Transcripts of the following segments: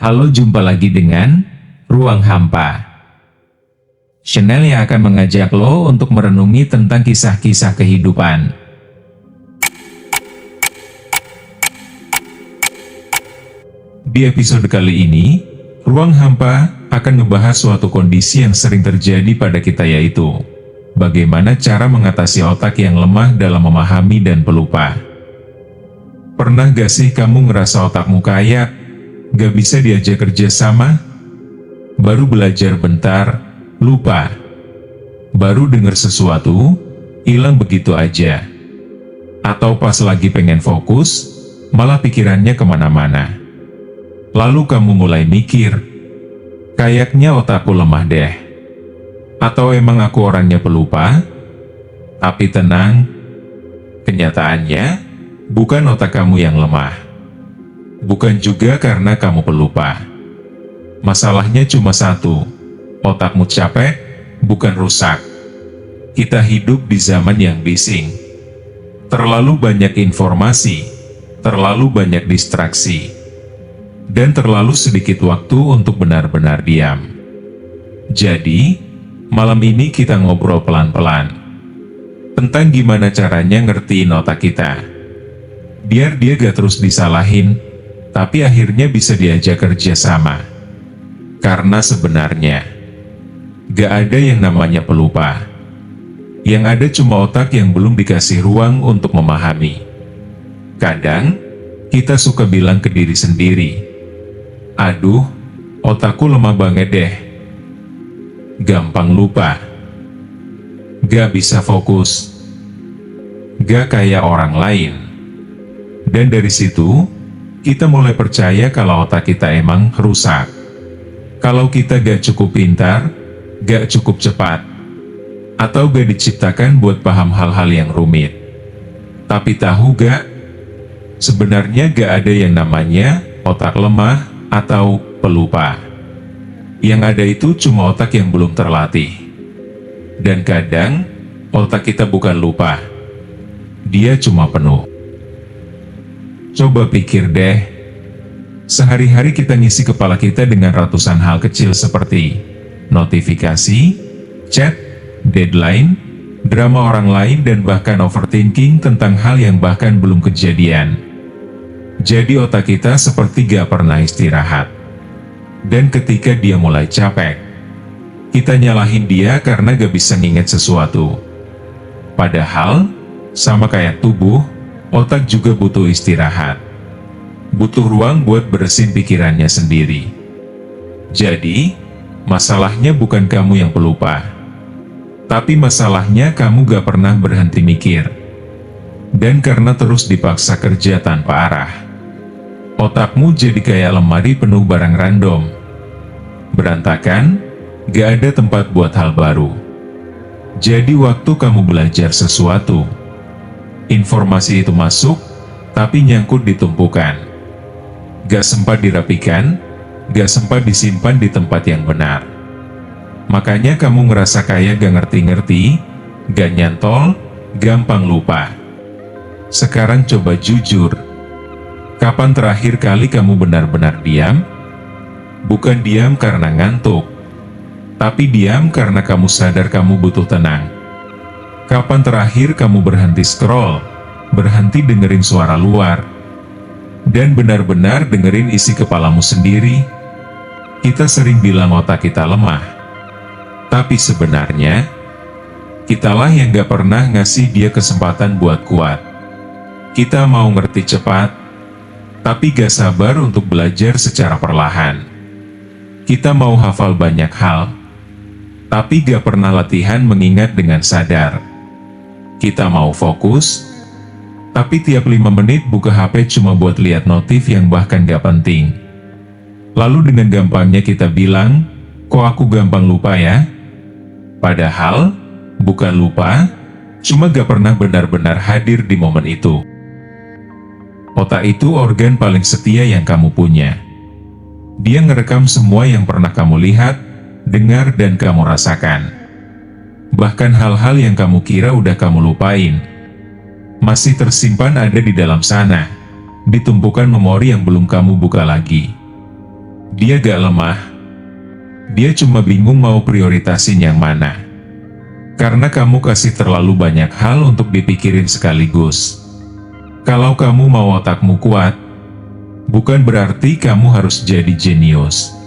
Halo, jumpa lagi dengan Ruang Hampa, channel yang akan mengajak lo untuk merenungi tentang kisah-kisah kehidupan. Di episode kali ini, Ruang Hampa akan membahas suatu kondisi yang sering terjadi pada kita, yaitu bagaimana cara mengatasi otak yang lemah dalam memahami dan pelupa. Pernah gak sih kamu ngerasa otakmu kayak gak bisa diajak kerja sama? Baru belajar bentar, lupa. Baru dengar sesuatu, hilang begitu aja. Atau pas lagi pengen fokus, malah pikirannya kemana-mana. Lalu kamu mulai mikir, kayaknya otakku lemah deh. Atau emang aku orangnya pelupa? Tapi tenang, kenyataannya bukan otak kamu yang lemah. Bukan juga karena kamu pelupa. Masalahnya cuma satu, otakmu capek, bukan rusak. Kita hidup di zaman yang bising. Terlalu banyak informasi, terlalu banyak distraksi, dan terlalu sedikit waktu untuk benar-benar diam. Jadi, malam ini kita ngobrol pelan-pelan tentang gimana caranya ngertiin otak kita, biar dia gak terus disalahin, tapi akhirnya bisa diajak kerja sama. Karena sebenarnya gak ada yang namanya pelupa. Yang ada cuma otak yang belum dikasih ruang untuk memahami. Kadang kita suka bilang ke diri sendiri, aduh, otakku lemah banget deh, gampang lupa, gak bisa fokus, gak kayak orang lain. Dan dari situ, kita mulai percaya kalau otak kita emang rusak. Kalau kita gak cukup pintar, gak cukup cepat, atau gak diciptakan buat paham hal-hal yang rumit. Tapi tahu gak? Sebenarnya gak ada yang namanya otak lemah atau pelupa. Yang ada itu cuma otak yang belum terlatih. Dan kadang, otak kita bukan lupa. Dia cuma penuh. Coba pikir deh, sehari-hari kita ngisi kepala kita dengan ratusan hal kecil seperti notifikasi, chat, deadline, drama orang lain, dan bahkan overthinking tentang hal yang bahkan belum kejadian. Jadi otak kita seperti gak pernah istirahat. Dan ketika dia mulai capek, kita nyalahin dia karena gak bisa nginget sesuatu. Padahal, sama kayak tubuh, otak juga butuh istirahat. Butuh ruang buat beresin pikirannya sendiri. Jadi, masalahnya bukan kamu yang pelupa. Tapi masalahnya kamu gak pernah berhenti mikir. Dan karena terus dipaksa kerja tanpa arah, otakmu jadi kayak lemari penuh barang random. Berantakan, gak ada tempat buat hal baru. Jadi waktu kamu belajar sesuatu, informasi itu masuk, tapi nyangkut di tumpukan. Gak sempat dirapikan, gak sempat disimpan di tempat yang benar. Makanya kamu ngerasa kayak gak ngerti-ngerti, gak nyantol, gampang lupa. Sekarang coba jujur, kapan terakhir kali kamu benar-benar diam? Bukan diam karena ngantuk, tapi diam karena kamu sadar kamu butuh tenang. Kapan terakhir kamu berhenti scroll, berhenti dengerin suara luar, dan benar-benar dengerin isi kepalamu sendiri? Kita sering bilang otak kita lemah, tapi sebenarnya, kitalah yang gak pernah ngasih dia kesempatan buat kuat. Kita mau ngerti cepat, tapi gak sabar untuk belajar secara perlahan. Kita mau hafal banyak hal, tapi gak pernah latihan mengingat dengan sadar. Kita mau fokus, tapi tiap 5 menit buka HP cuma buat lihat notif yang bahkan gak penting. Lalu dengan gampangnya kita bilang, kok aku gampang lupa ya? Padahal, bukan lupa, cuma gak pernah benar-benar hadir di momen itu. Otak itu organ paling setia yang kamu punya. Dia ngerekam semua yang pernah kamu lihat, dengar, dan kamu rasakan. Bahkan hal-hal yang kamu kira udah kamu lupain, masih tersimpan ada di dalam sana, di tumpukan memori yang belum kamu buka lagi. Dia gak lemah. Dia cuma bingung mau prioritasin yang mana. Karena kamu kasih terlalu banyak hal untuk dipikirin sekaligus. Kalau kamu mau otakmu kuat, bukan berarti kamu harus jadi jenius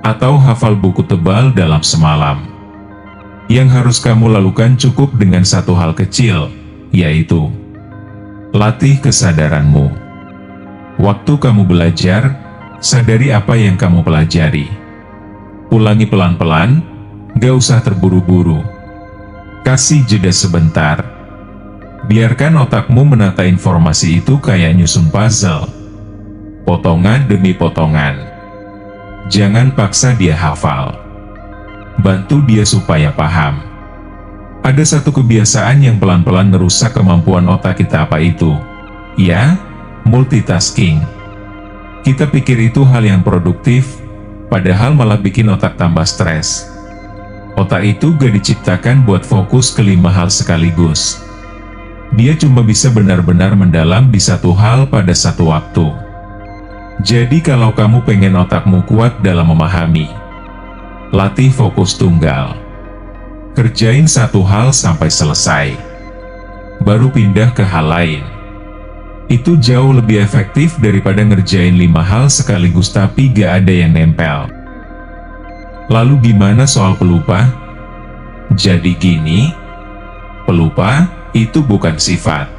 atau hafal buku tebal dalam semalam. Yang harus kamu lakukan cukup dengan satu hal kecil, yaitu latih kesadaranmu. Waktu kamu belajar, sadari apa yang kamu pelajari. Ulangi pelan-pelan, gak usah terburu-buru. Kasih jeda sebentar. Biarkan otakmu menata informasi itu kayak nyusun puzzle. Potongan demi potongan. Jangan paksa dia hafal. Bantu dia supaya paham. Ada satu kebiasaan yang pelan-pelan merusak kemampuan otak kita, apa itu? Ya, multitasking. Kita pikir itu hal yang produktif, padahal malah bikin otak tambah stres. Otak itu gak diciptakan buat fokus ke 5 hal sekaligus. Dia cuma bisa benar-benar mendalam di satu hal pada satu waktu. Jadi kalau kamu pengen otakmu kuat dalam memahami, latih fokus tunggal. Kerjain satu hal sampai selesai, baru pindah ke hal lain. Itu jauh lebih efektif daripada ngerjain 5 hal sekaligus tapi gak ada yang nempel. Lalu gimana soal pelupa? Jadi gini, pelupa itu bukan sifat.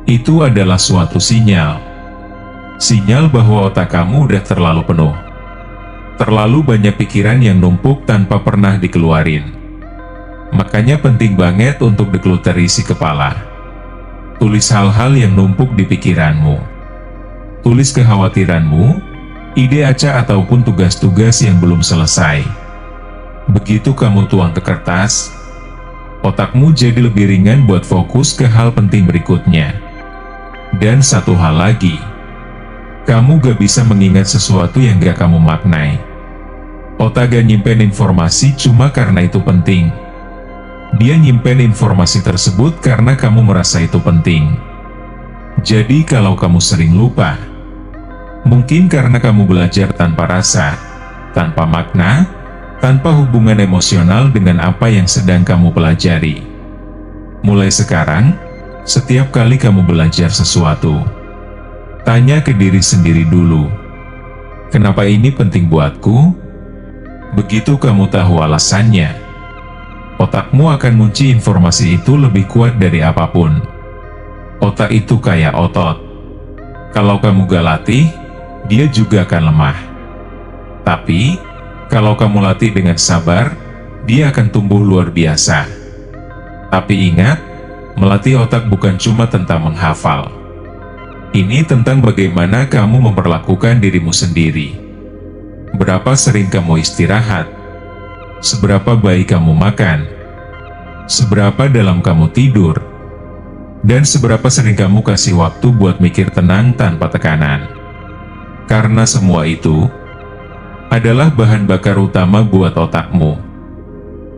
Itu adalah suatu sinyal. Sinyal bahwa otak kamu udah terlalu penuh. Terlalu banyak pikiran yang numpuk tanpa pernah dikeluarin. Makanya penting banget untuk dekluter isi kepala. Tulis hal-hal yang numpuk di pikiranmu. Tulis kekhawatiranmu, ide acak ataupun tugas-tugas yang belum selesai. Begitu kamu tuang ke kertas, otakmu jadi lebih ringan buat fokus ke hal penting berikutnya. Dan satu hal lagi, kamu gak bisa mengingat sesuatu yang gak kamu maknai. Otak gak nyimpen informasi cuma karena itu penting. Dia nyimpen informasi tersebut karena kamu merasa itu penting. Jadi kalau kamu sering lupa, mungkin karena kamu belajar tanpa rasa, tanpa makna, tanpa hubungan emosional dengan apa yang sedang kamu pelajari. Mulai sekarang, setiap kali kamu belajar sesuatu, tanya ke diri sendiri dulu, kenapa ini penting buatku? Begitu kamu tahu alasannya, otakmu akan mengunci informasi itu lebih kuat dari apapun. Otak itu kayak otot. Kalau kamu gak latih, dia juga akan lemah. Tapi, kalau kamu latih dengan sabar, dia akan tumbuh luar biasa. Tapi ingat, melatih otak bukan cuma tentang menghafal. Ini tentang bagaimana kamu memperlakukan dirimu sendiri. Berapa sering kamu istirahat? Seberapa baik kamu makan? Seberapa dalam kamu tidur? Dan seberapa sering kamu kasih waktu buat mikir tenang tanpa tekanan? Karena semua itu adalah bahan bakar utama buat otakmu.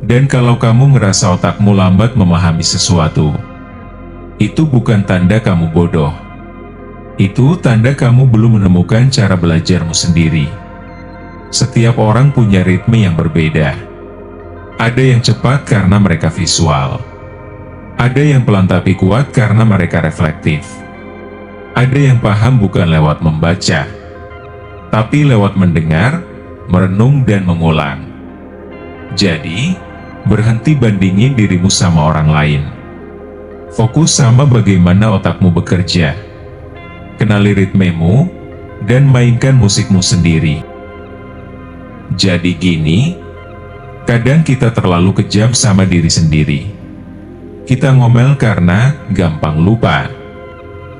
Dan kalau kamu ngerasa otakmu lambat memahami sesuatu, itu bukan tanda kamu bodoh. Itu tanda kamu belum menemukan cara belajarmu sendiri. Setiap orang punya ritme yang berbeda. Ada yang cepat karena mereka visual. Ada yang pelan tapi kuat karena mereka reflektif. Ada yang paham bukan lewat membaca, tapi lewat mendengar, merenung dan mengulang. Jadi, berhenti bandingin dirimu sama orang lain. Fokus sama bagaimana otakmu bekerja. Kenali ritmemu, dan mainkan musikmu sendiri. Jadi gini, kadang kita terlalu kejam sama diri sendiri. Kita ngomel karena gampang lupa.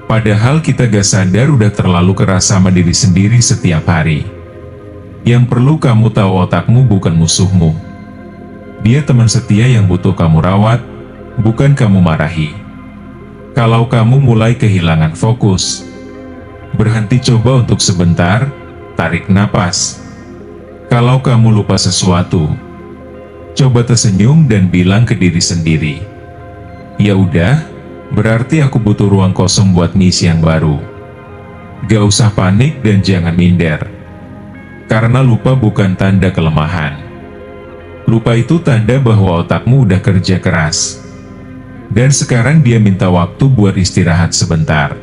Padahal kita gak sadar udah terlalu keras sama diri sendiri setiap hari. Yang perlu kamu tahu, otakmu bukan musuhmu. Dia teman setia yang butuh kamu rawat, bukan kamu marahi. Kalau kamu mulai kehilangan fokus, berhenti, coba untuk sebentar, tarik napas. Kalau kamu lupa sesuatu, coba tersenyum dan bilang ke diri sendiri, ya udah, berarti aku butuh ruang kosong buat ngisi yang baru. Gak usah panik dan jangan minder. Karena lupa bukan tanda kelemahan. Lupa itu tanda bahwa otakmu udah kerja keras. Dan sekarang dia minta waktu buat istirahat sebentar.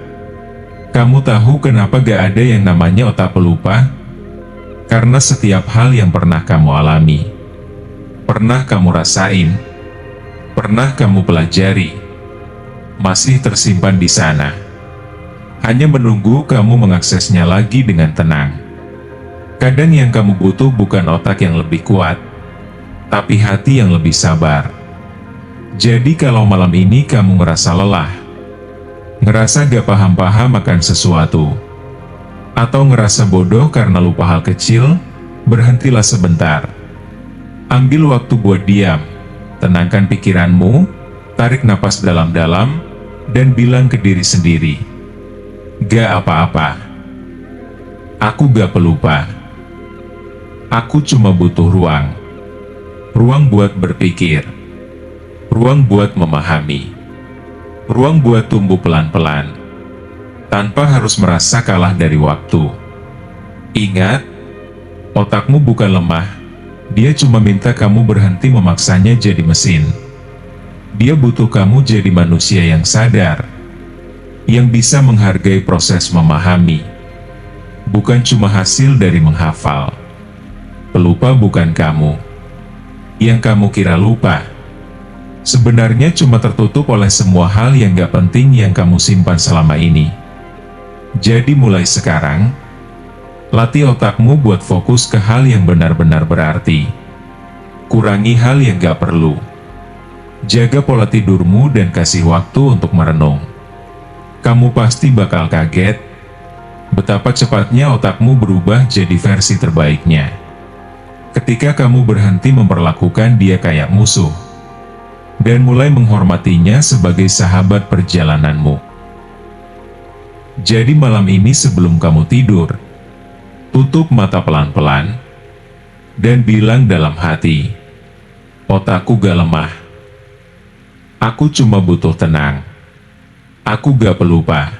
Kamu tahu kenapa gak ada yang namanya otak pelupa? Karena setiap hal yang pernah kamu alami, pernah kamu rasain, pernah kamu pelajari, masih tersimpan di sana. Hanya menunggu kamu mengaksesnya lagi dengan tenang. Kadang yang kamu butuh bukan otak yang lebih kuat, tapi hati yang lebih sabar. Jadi kalau malam ini kamu ngerasa lelah, ngerasa gak paham-paham akan sesuatu, atau ngerasa bodoh karena lupa hal kecil, berhentilah sebentar. Ambil waktu buat diam, tenangkan pikiranmu, tarik napas dalam-dalam, dan bilang ke diri sendiri, "Gak apa-apa. Aku gak pelupa. Aku cuma butuh ruang. Ruang buat berpikir. Ruang buat memahami. Ruang buat tumbuh pelan-pelan, tanpa harus merasa kalah dari waktu." Ingat, otakmu bukan lemah. Dia cuma minta kamu berhenti memaksanya jadi mesin. Dia butuh kamu jadi manusia yang sadar, yang bisa menghargai proses memahami, bukan cuma hasil dari menghafal. Pelupa bukan kamu. Yang kamu kira lupa, sebenarnya cuma tertutup oleh semua hal yang gak penting yang kamu simpan selama ini. Jadi mulai sekarang, latih otakmu buat fokus ke hal yang benar-benar berarti. Kurangi hal yang gak perlu. Jaga pola tidurmu dan kasih waktu untuk merenung. Kamu pasti bakal kaget betapa cepatnya otakmu berubah jadi versi terbaiknya ketika kamu berhenti memperlakukan dia kayak musuh dan mulai menghormatinya sebagai sahabat perjalananmu. Jadi malam ini sebelum kamu tidur, tutup mata pelan-pelan dan bilang dalam hati, "Otakku gak lemah. Aku cuma butuh tenang. Aku gak pelupa.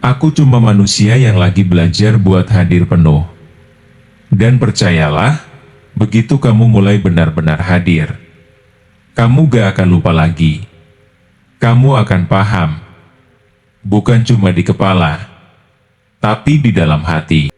Aku cuma manusia yang lagi belajar buat hadir penuh." Dan percayalah, begitu kamu mulai benar-benar hadir, kamu gak akan lupa lagi. Kamu akan paham, bukan cuma di kepala, tapi di dalam hati.